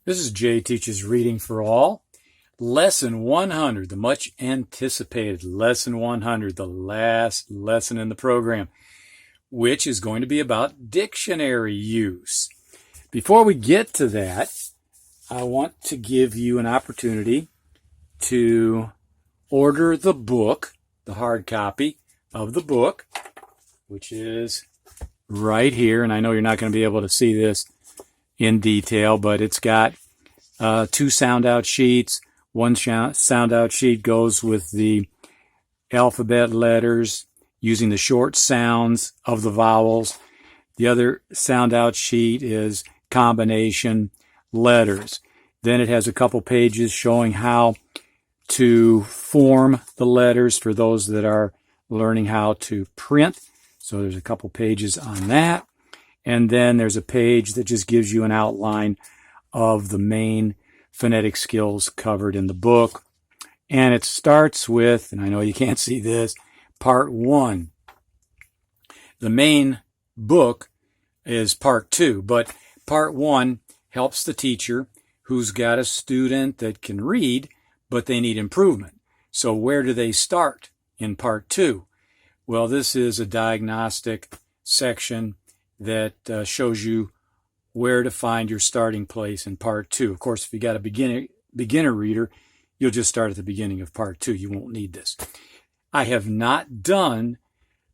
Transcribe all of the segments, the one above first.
This is Jay Teaches Reading for All. Lesson 100, the much anticipated Lesson 100, the last lesson in the program, which is going to be about dictionary use. Before we get to that, I want to give you an opportunity to order the book, the hard copy of the book, which is right here. And I know you're not going to be able to see this in detail, but it's got two sound out sheets. One sound out sheet goes with the alphabet letters using the short sounds of the vowels. The other sound out sheet is combination letters. Then it has a couple pages showing how to form the letters for those that are learning how to print. So there's a couple pages on that. And then there's a page that just gives you an outline of the main phonetic skills covered in the book. And it starts with, and I know you can't see this, part 1. The main book is part 2, but part 1 helps the teacher who's got a student that can read, but they need improvement. So where do they start in part 2? Well, this is a diagnostic section that shows you where to find your starting place in part 2. Of course, if you got a beginner reader, you'll just start at the beginning of part 2. You won't need this. I have not done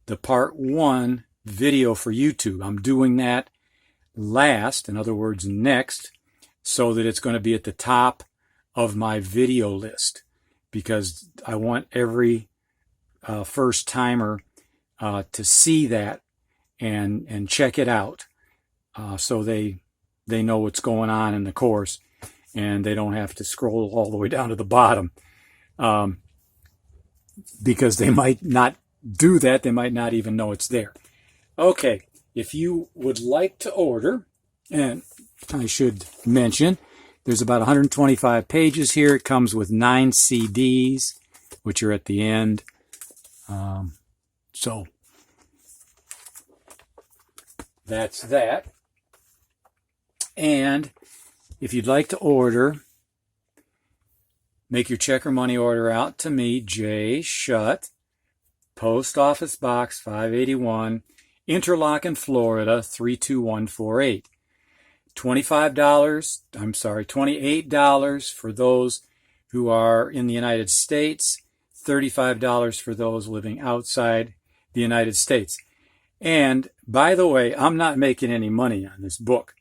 the part 1 video for YouTube. I'm doing that last, in other words, next, so that it's going to be at the top of my video list, because I want every first timer to see that and check it out, so they know what's going on in the course, and they don't have to scroll all the way down to the bottom, because they might not do that. They might not even know it's there. Okay, if you would like to order, and I should mention, there's about 125 pages here. It comes with 9 CDs, which are at the end. So that's that. And if you'd like to order, make your check or money order out to me, J. Shutt, Post Office Box 581, Interlochen, Florida 32148. $28 for those who are in the United States, $35 for those living outside the United States. And by the way, I'm not making any money on this book.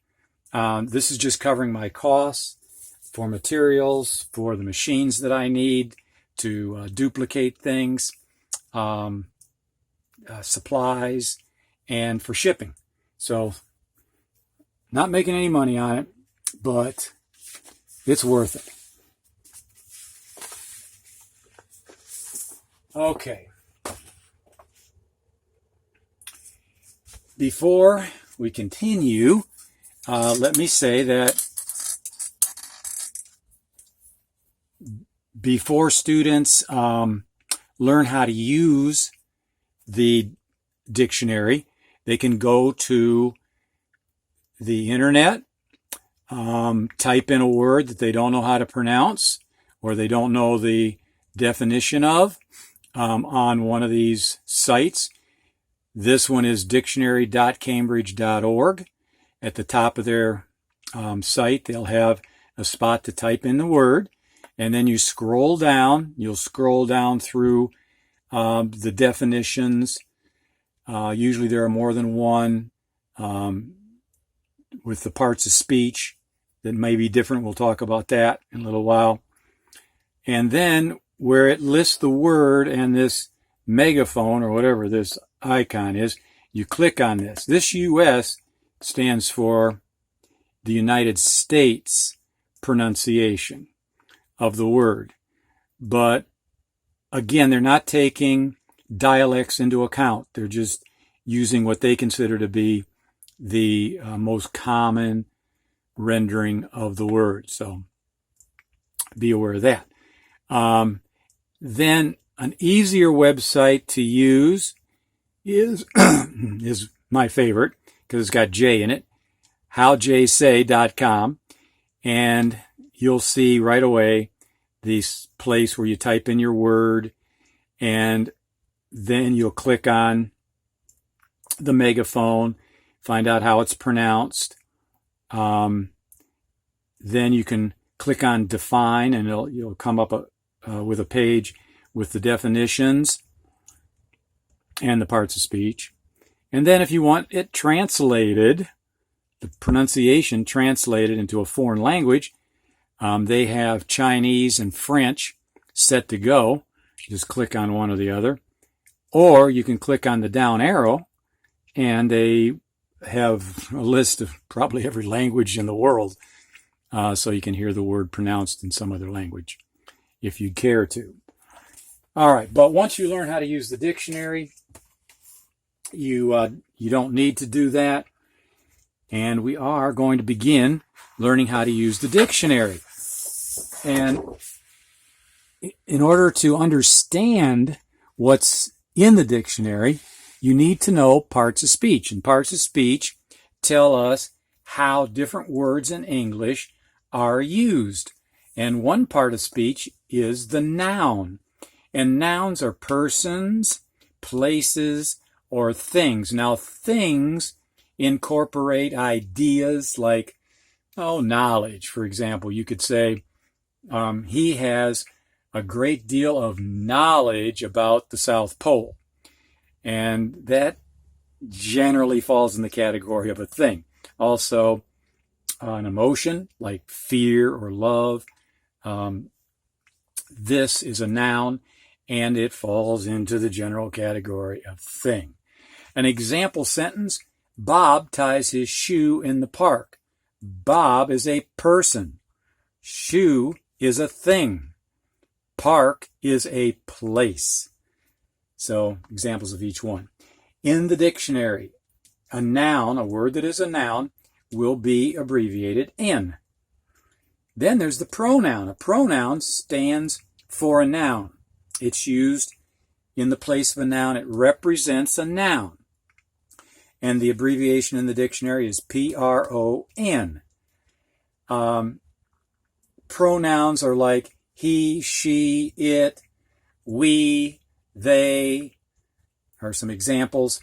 This is just covering my costs for materials, for the machines that I need to duplicate things, supplies, and for shipping. So, not making any money on it, but it's worth it. Okay. Before we continue, let me say that before students learn how to use the dictionary, they can go to the internet, type in a word that they don't know how to pronounce or they don't know the definition of on one of these sites. This one is dictionary.cambridge.org. At the top of their site, they'll have a spot to type in the word, and then you scroll down. You'll scroll down through the definitions. Usually there are more than one, with the parts of speech that may be different. We'll talk about that in a little while. And then where it lists the word and this megaphone or whatever this icon is, you click on this. This US stands for the United States pronunciation of the word. But again, they're not taking dialects into account. They're just using what they consider to be the most common rendering of the word. So be aware of that. Then an easier website to use is my favorite, because it's got J in it, howjsay.com. and you'll see right away this place where you type in your word, and then you'll click on the megaphone, find out how it's pronounced. Then you can click on define, and you'll come up with a page with the definitions and the parts of speech. And then if you want it translated, the pronunciation translated into a foreign language, they have Chinese and French set to go. Just click on one or the other. Or you can click on the down arrow, and they have a list of probably every language in the world, so you can hear the word pronounced in some other language if you care to. All right, but once you learn how to use the dictionary, you don't need to do that. And we are going to begin learning how to use the dictionary. And in order to understand what's in the dictionary, you need to know parts of speech. And parts of speech tell us how different words in English are used. And one part of speech is the noun. And nouns are persons, places, or things. Now, things incorporate ideas like, knowledge. For example, you could say, he has a great deal of knowledge about the South Pole. And that generally falls in the category of a thing. Also, an emotion like fear or love. This is a noun, and it falls into the general category of thing. An example sentence, Bob ties his shoe in the park. Bob is a person. Shoe is a thing. Park is a place. So, examples of each one. In the dictionary, a noun, a word that is a noun, will be abbreviated N. Then there's the pronoun. A pronoun stands for a noun. It's used in the place of a noun. It represents a noun. And the abbreviation in the dictionary is PRON. Pronouns are like he, she, it, we, they are some examples.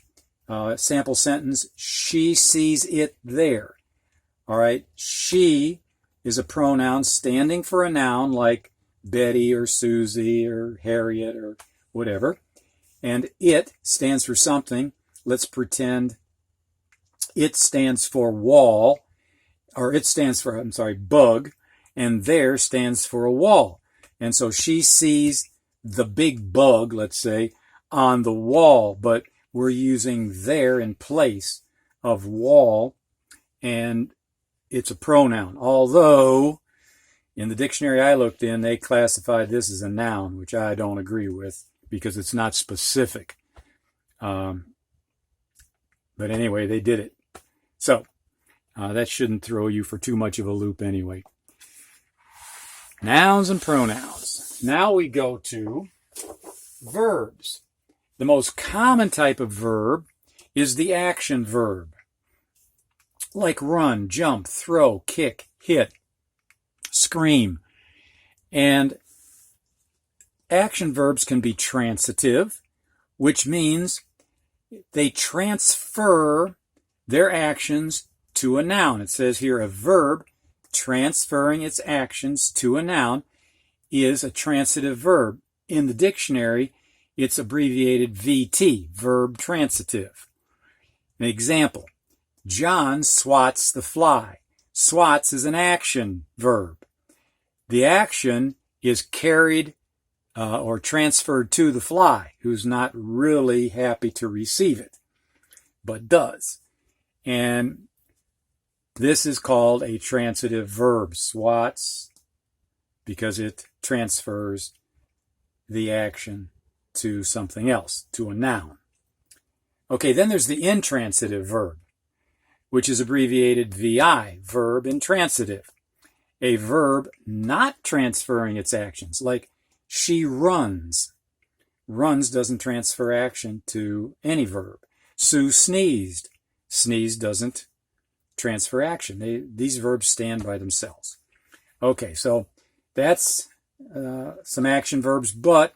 Sample sentence, she sees it there. All right, she is a pronoun standing for a noun like Betty or Susie or Harriet or whatever. And it stands for something. Let's pretend it stands for wall, or it stands for, bug, and there stands for a wall. And so she sees the big bug, let's say, on the wall, but we're using there in place of wall, and it's a pronoun. Although, in the dictionary I looked in, they classified this as a noun, which I don't agree with because it's not specific. But anyway, they did it. So, that shouldn't throw you for too much of a loop anyway. Nouns and pronouns. Now we go to verbs. The most common type of verb is the action verb, like run, jump, throw, kick, hit, scream. And action verbs can be transitive, which means they transfer their actions to a noun. It says here a verb transferring its actions to a noun is a transitive verb. In the dictionary, it's abbreviated VT, verb transitive. An example, John swats the fly. Swats is an action verb. The action is carried or transferred to the fly, who's not really happy to receive it, but does. And this is called a transitive verb, swats, because it transfers the action to something else, to a noun. Okay, then there's the intransitive verb, which is abbreviated VI, verb intransitive. A verb not transferring its actions, like she runs. Runs doesn't transfer action to any verb. Sue sneezed. Sneeze doesn't transfer action. These verbs stand by themselves. Okay, so that's some action verbs, but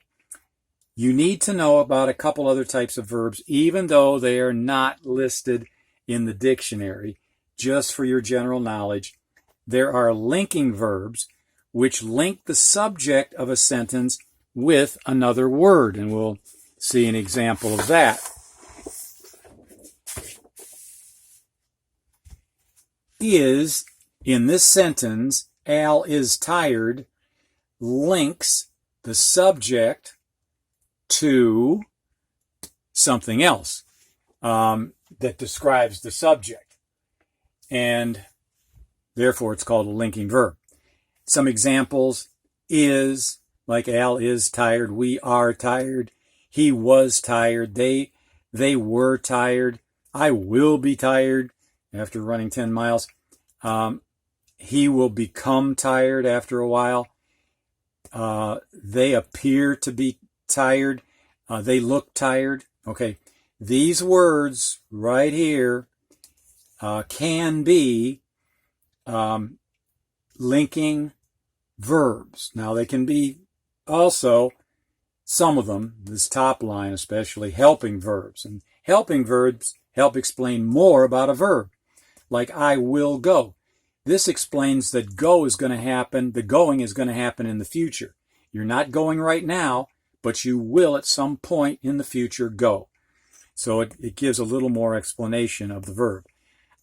you need to know about a couple other types of verbs, even though they are not listed in the dictionary. Just for your general knowledge, there are linking verbs which link the subject of a sentence with another word, and we'll see an example of that. Is, in this sentence, Al is tired, links the subject to something else that describes the subject. And therefore, it's called a linking verb. Some examples: is, like Al is tired, we are tired, he was tired, they were tired, I will be tired after running 10 miles. He will become tired after a while. They appear to be tired. They look tired. Okay, these words right here can be linking verbs. Now, they can be also, some of them, this top line especially, helping verbs. And helping verbs help explain more about a verb. Like I will go. This explains that go is going to happen, the going is going to happen in the future. You're not going right now, but you will at some point in the future go. So it gives a little more explanation of the verb.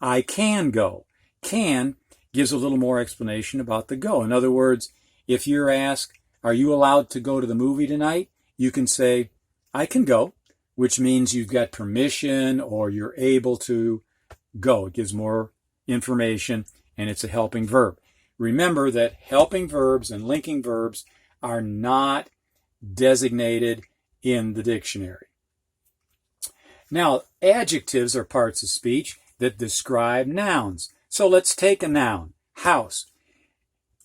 I can go. Can gives a little more explanation about the go. In other words, if you're asked, are you allowed to go to the movie tonight? You can say, I can go, which means you've got permission or you're able to go. It gives more information, and it's a helping verb. Remember that helping verbs and linking verbs are not designated in the dictionary. Now, adjectives are parts of speech that describe nouns. So let's take a noun, house.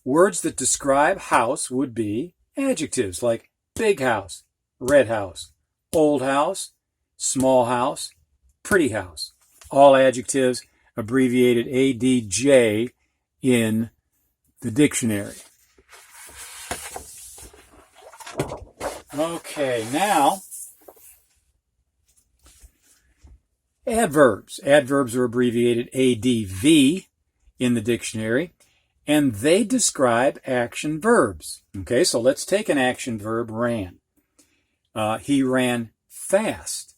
Words that describe house would be adjectives like big house, red house, old house, small house, pretty house. All adjectives abbreviated ADJ in the dictionary. Okay, now adverbs. Adverbs are abbreviated ADV in the dictionary, and they describe action verbs. Okay, so let's take an action verb, ran. He ran fast.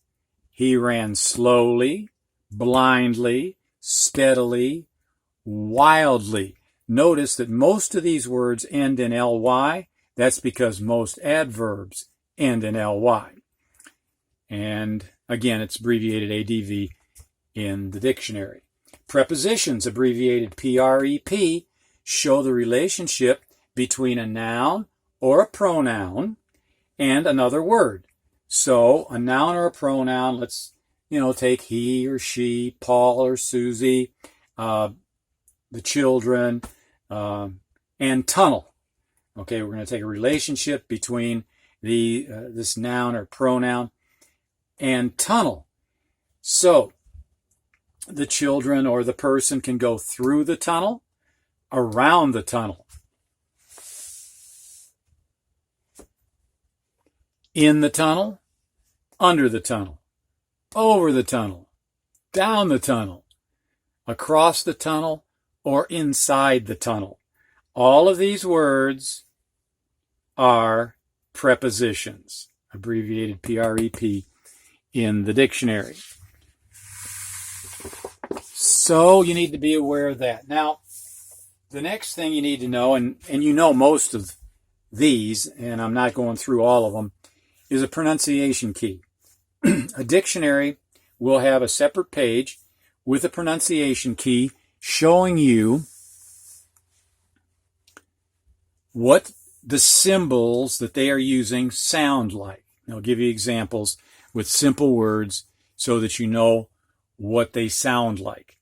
He ran slowly, blindly, steadily, wildly. Notice that most of these words end in ly. That's because most adverbs end in ly. And again, it's abbreviated ADV in the dictionary. Prepositions, abbreviated PREP, show the relationship between a noun or a pronoun and another word. So a noun or a pronoun, let's take he or she, Paul or Susie, the children, and tunnel. Okay, we're going to take a relationship between this noun or pronoun and tunnel. So the children or the person can go through the tunnel, around the tunnel, in the tunnel, under the tunnel, over the tunnel, down the tunnel, across the tunnel, or inside the tunnel. All of these words are prepositions, abbreviated PREP in the dictionary. So you need to be aware of that. Now, the next thing you need to know, and you know most of these, and I'm not going through all of them, is a pronunciation key. A dictionary will have a separate page with a pronunciation key showing you what the symbols that they are using sound like. I'll give you examples with simple words so that you know what they sound like.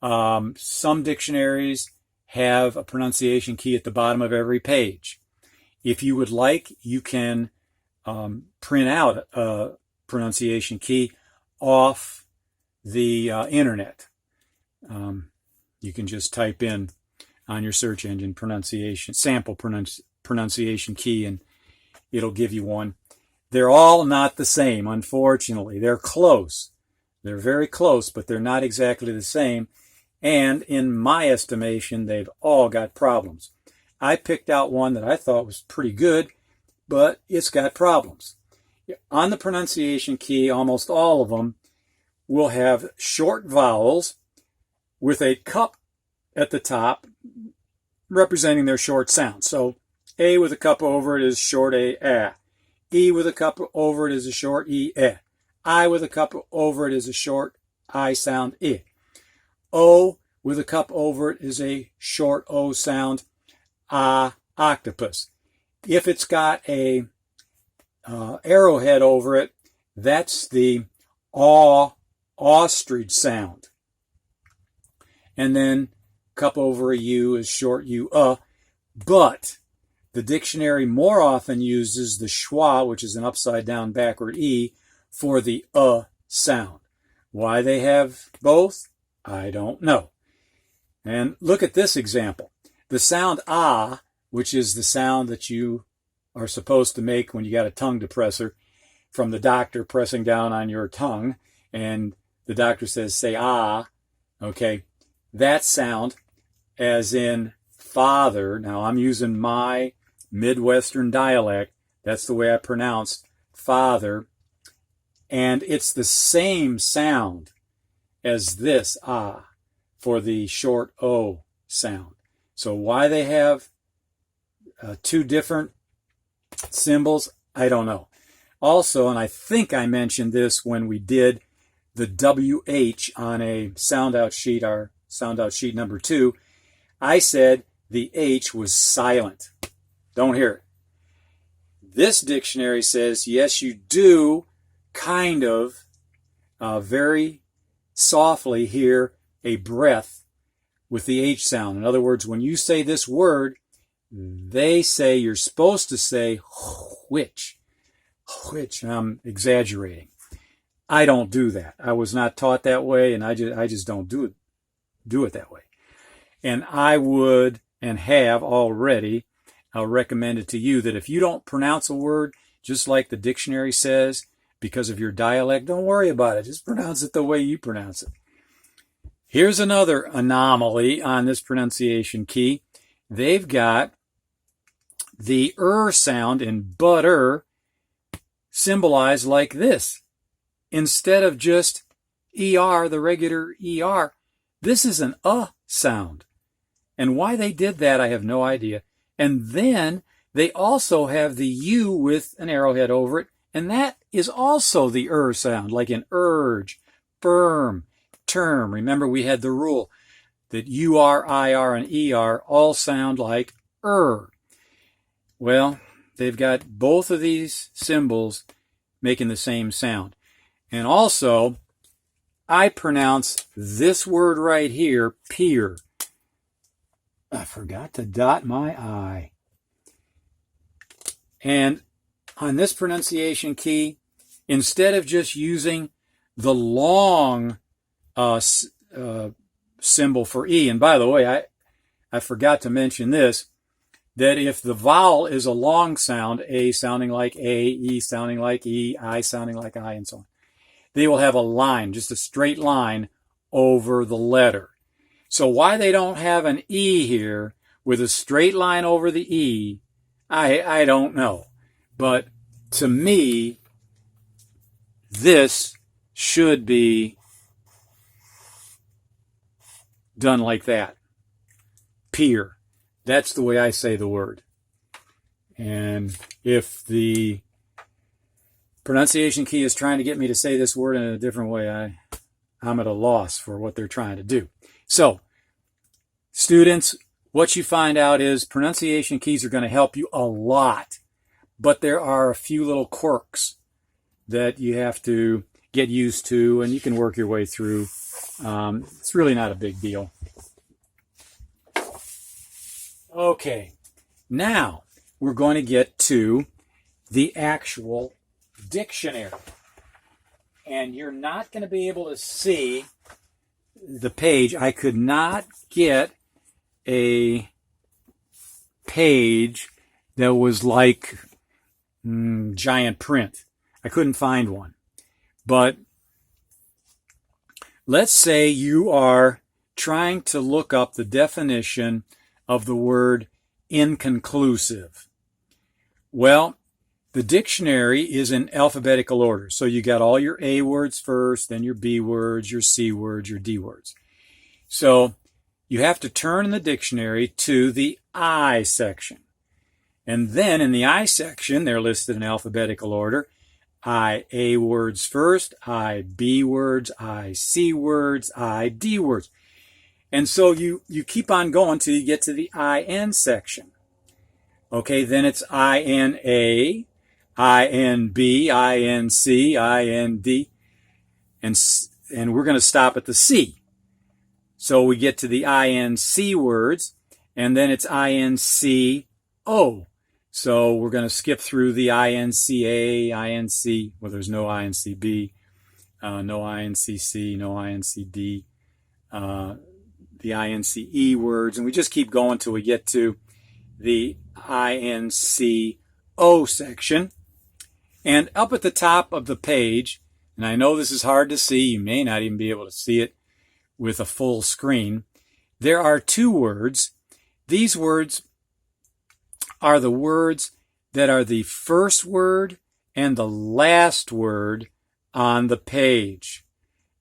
Some dictionaries have a pronunciation key at the bottom of every page. If you would like, you can print out a pronunciation key off the internet. You can just type in on your search engine sample pronunciation key, and it'll give you one. They're all not the same, unfortunately. They're close. They're very close, but they're not exactly the same. And in my estimation, they've all got problems. I picked out one that I thought was pretty good, but it's got problems. On the pronunciation key, almost all of them will have short vowels with a cup at the top representing their short sound. So A with a cup over it is short A. E with a cup over it is a short E. I with a cup over it is a short I sound I. O with a cup over it is a short O sound octopus. If it's got a arrowhead over it, that's the ostrich sound. And then cup over a U is short U. But the dictionary more often uses the schwa, which is an upside down backward E, for the sound. Why they have both, I don't know. And look at this example. The sound which is the sound that you are supposed to make when you got a tongue depressor from the doctor pressing down on your tongue, and the doctor says, say okay, that sound, as in father. Now I'm using my Midwestern dialect. That's the way I pronounce father. And it's the same sound as this for the short O sound. So why they have two different symbols, I don't know. Also, and I think I mentioned this when we did the WH on a sound out sheet, our sound out sheet number 2, I said the H was silent. Don't hear it. This dictionary says, yes, you do kind of very softly hear a breath with the H sound. In other words, when you say this word, they say you're supposed to say which. I'm exaggerating. I don't do that. I was not taught that way, and I just don't do it that way. And I would and have already recommended to you that if you don't pronounce a word just like the dictionary says because of your dialect, don't worry about it. Just pronounce it the way you pronounce it. Here's another anomaly on this pronunciation key. They've got the sound in butter symbolized like this. Instead of just ER, the regular ER, this is an sound. And why they did that, I have no idea. And then they also have the U with an arrowhead over it, and that is also the sound, like in urge, firm, term. Remember, we had the rule that UR, IR, and ER all sound like Well, they've got both of these symbols making the same sound. And also, I pronounce this word right here, peer. I forgot to dot my I. And on this pronunciation key, instead of just using the long symbol for E, and by the way, I forgot to mention this, that if the vowel is a long sound, A sounding like A, E sounding like E, I sounding like I, and so on, they will have a line, just a straight line over the letter. So why they don't have an E here with a straight line over the E, I don't know. But to me, this should be done like that. Peer. That's the way I say the word. And if the pronunciation key is trying to get me to say this word in a different way, I'm at a loss for what they're trying to do. So, students, what you find out is pronunciation keys are going to help you a lot, but there are a few little quirks that you have to get used to, and you can work your way through. It's really not a big deal. Okay, now we're going to get to the actual dictionary. And you're not going to be able to see the page. I could not get a page that was like giant print. I couldn't find one. But let's say you are trying to look up the definition of the word inconclusive. Well, the dictionary is in alphabetical order. So you got all your A words first, then your B words, your C words, your D words. So you have to turn in the dictionary to the I section. And then in the I section, they're listed in alphabetical order. I A words first, I B words, I C words, I D words. And so you keep on going till you get to the IN section. Okay, then it's INA, INB, INC, IND, and we're going to stop at the C. So we get to the INC words, and then it's INCO. So we're going to skip through the INCA, INC, well, there's no INCB, no INCC, no INCD, the INCE words, and we just keep going till we get to the INCO section. And up at the top of the page, and I know this is hard to see, you may not even be able to see it with a full screen, there are two words. These words are the words that are the first word and the last word on the page.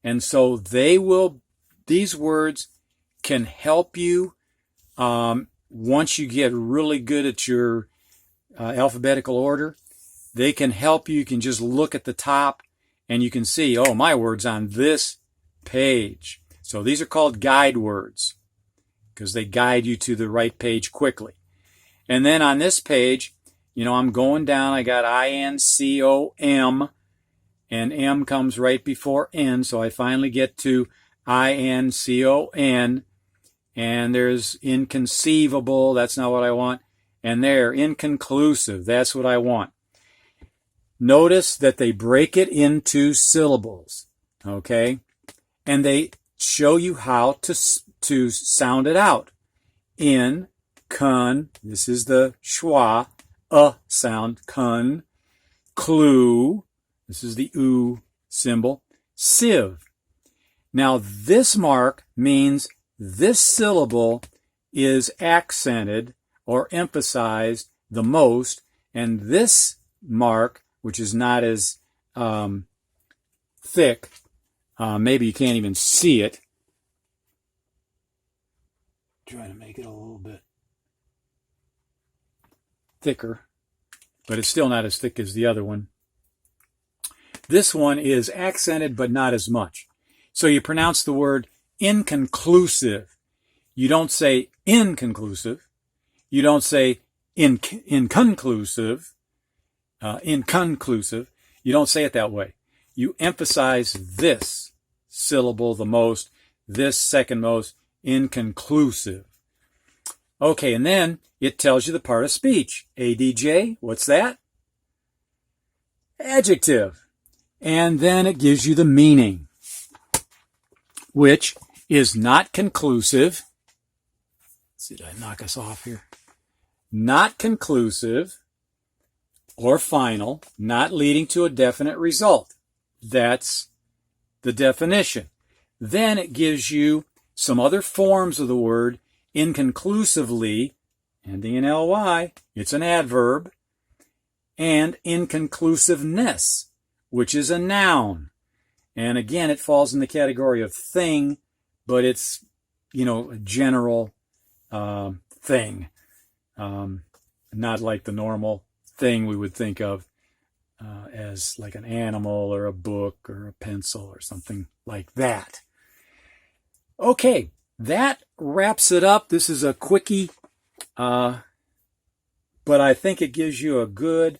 And so these words can help you once you get really good at your alphabetical order. They can help you. You can just look at the top and you can see, oh, my word's on this page. So these are called guide words because they guide you to the right page quickly. And then on this page, I'm going down. I got INCOM, and M comes right before N. So I finally get to INCON, and there's inconceivable. That's not what I want. And there, inconclusive. That's what I want. Notice that they break it into syllables, okay? And they show you how to sound it out. In, con, this is the schwa, sound, con, clue, this is the oo symbol, sieve. Now this mark means this syllable is accented or emphasized the most, and this mark, which is not as thick, maybe you can't even see it. Trying to make it a little bit thicker, but it's still not as thick as the other one. This one is accented, but not as much. So you pronounce the word inconclusive. You don't say inconclusive. You don't say inconclusive. Inconclusive. You don't say it that way. You emphasize this syllable the most, this second most, inconclusive. Okay, and then it tells you the part of speech. ADJ, what's that? Adjective. And then it gives you the meaning, which is not conclusive. Let's see, did I knock us off here? Not conclusive or final, not leading to a definite result. That's the definition. Then it gives you some other forms of the word inconclusively, ending in ly, it's an adverb, and inconclusiveness, which is a noun. And again, it falls in the category of thing, but it's, a general thing, not like the normal thing we would think of as like an animal or a book or a pencil or something like that. Okay, that wraps it up. This is a quickie, but I think it gives you a good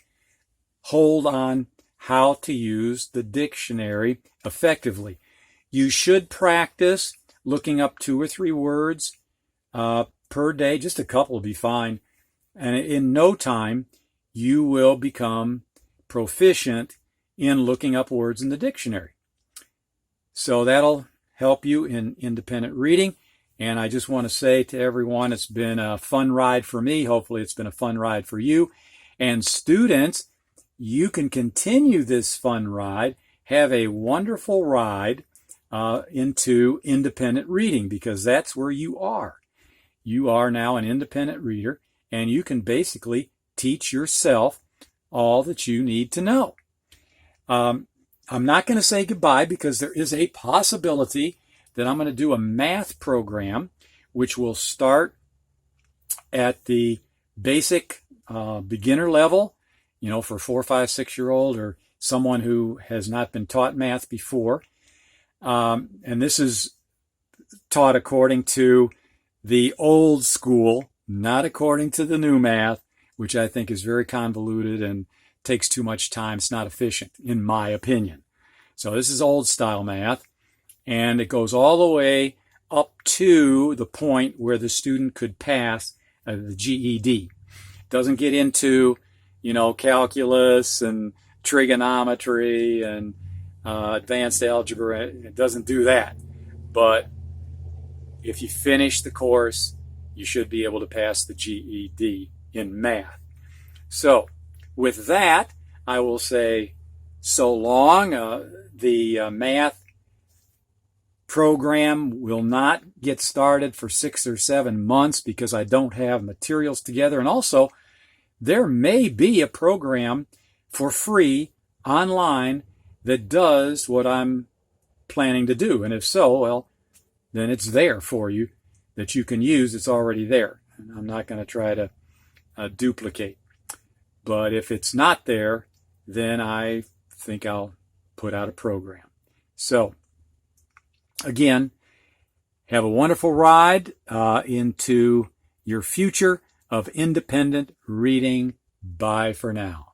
hold on how to use the dictionary effectively. You should practice looking up 2 or 3 words per day. Just a couple will be fine. And in no time, you will become proficient in looking up words in the dictionary. So that'll help you in independent reading. And I just want to say to everyone, it's been a fun ride for me. Hopefully it's been a fun ride for you. And students, you can continue this fun ride, have a wonderful ride into independent reading, because that's where you are. You are now an independent reader, and you can basically teach yourself all that you need to know. I'm not going to say goodbye, because there is a possibility that I'm going to do a math program, which will start at the basic beginner level, for 4, 5, 6-year-old or someone who has not been taught math before. And this is taught according to the old school, not according to the new math, which I think is very convoluted and takes too much time. It's not efficient, in my opinion. So this is old style math, and it goes all the way up to the point where the student could pass the GED. It doesn't get into, calculus and trigonometry and advanced algebra. It doesn't do that. But if you finish the course, you should be able to pass the GED in math. So with that, I will say so long. The math program will not get started for 6 or 7 months because I don't have materials together. And also, there may be a program for free online that does what I'm planning to do. And if so, well, then it's there for you that you can use. It's already there. And I'm not going to try to duplicate. But if it's not there, then I think I'll put out a program. So, again, have a wonderful ride into your future of independent reading. Bye for now.